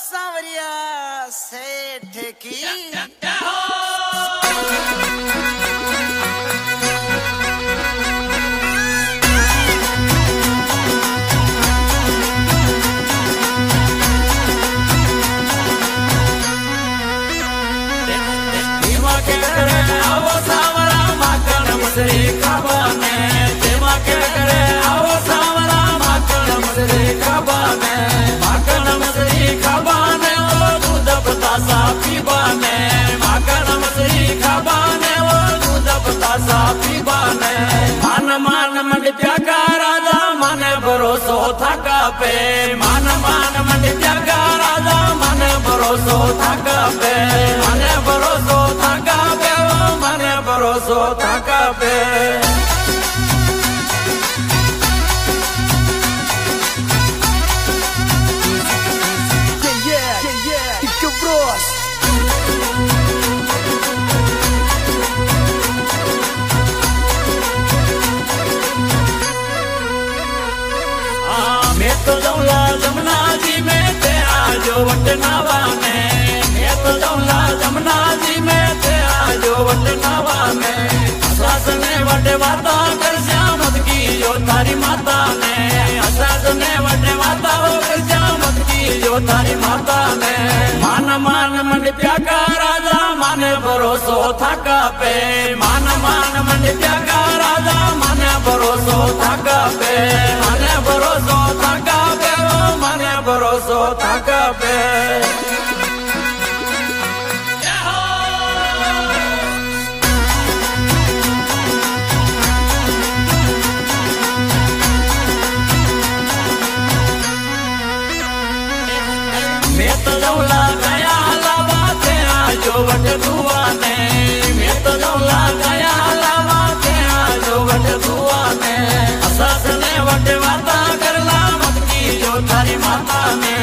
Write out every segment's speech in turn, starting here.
सावरिया सेठ की भरोसो थका पे मान मान मन जगा राजा मन भरोसो थका पे मन भरोसो थका पे मन भरोसो थका पे तो जौला जमुना जी में ते आजो वट नावाने मैं तो जौला जमुना जी में ते आजो वट नावाने सास ने वटे वाता कर श्यामत की जो तारी माता ने सास ने वटे वाता कर श्यामत की जो तारी माता ने मान मान मन प्याका राजा मन भरोसो थका पे मान मान मन प्याका राजा मन भरोसो थका पे मन भरोसो थका पे मन भरोसो थका पे मैं तो जौला गया लावा थे आजो वट दुआने मैं तो जौला गया लावा थे आजो वट दुआने सास ने वट वाता कर लामत की जो तारी माता ने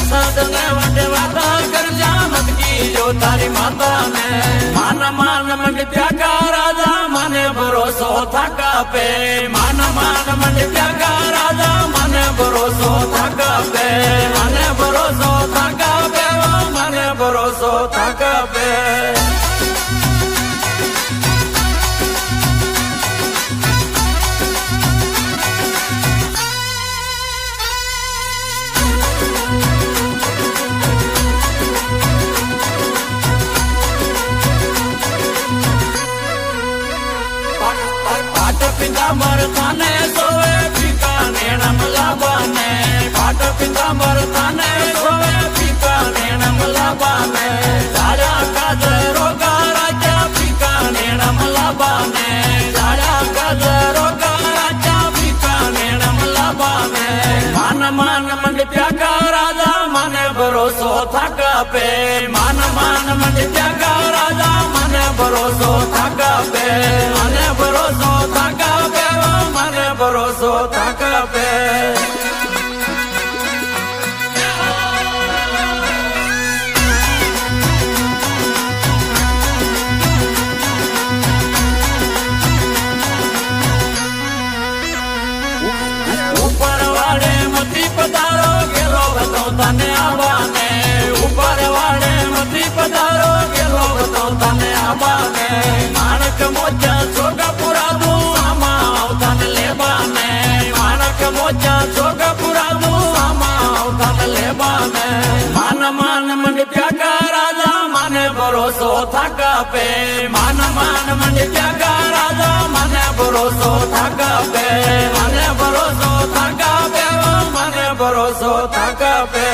सास ने वट वाता कर जामत की जो तारी माता ने मान मान मन प्याका राजा मन भरोसो थका पे मान मान मन प्याका राजा मन भरोसो थका पे मन भरोसो थका पे मन भरोसो थका पे पितांबर थाने सोवे फीका नेणम लाबाने पाट पितांबर थाने सोवे फीका नेणम लाबाने सारा काज रोगा राजा फीका नेणम लाबाने सारा काज रोगा राजा फीका नेणम लाबाने मान मान मन प्याका राजा मन भरोसो थका पे मान मान मन प्याका राजा मन भरोसो थका पे मन भरोसो थका पे मन भरोसो थका पे ऊपर वाले मती पधारो गेलो बताओ तने आवाने ऊपर वाले मती पधारो गेलो बताओ तने आवाने मानक मोजा छोगा पुरा दू आमा उतान लेबाने मानक मोजा छोगा पुरा दू आमा उतान लेबाने मान मान मन प्याका राजा मन भरोसो थका पे मान मान मन प्याका राजा मन भरोसो थका पे मन भरोसो थका पे मन भरोसो थका पे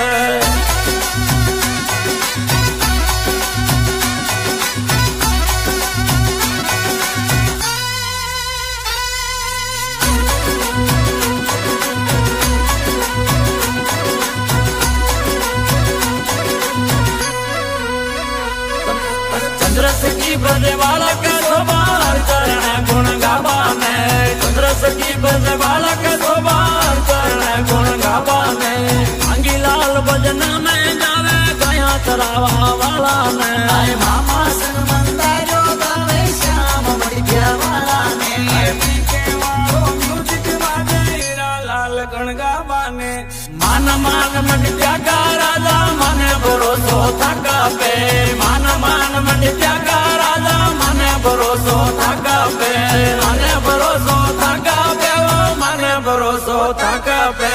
चंद्रस की बजे बालक सोबार चरण गुण गावाने चंद्रस की बजे बालक सोबार चरण गुण गावाने अंगी लाल भजन में जावे गया चरावा वाला ने आए मामा सन मंदारो गावे श्याम बढ़िया वाला ने पीके वालो म्यूजिक बाजे हीरा लाल गुण गावाने मान मान मन प्याका राजा मन ભરોસો થાકા પે માન મંડી ત્યાગા રાજા મને ભરોસો થાકા પે મને ભરોસો થાકા પે મને ભરોસો થાકા પે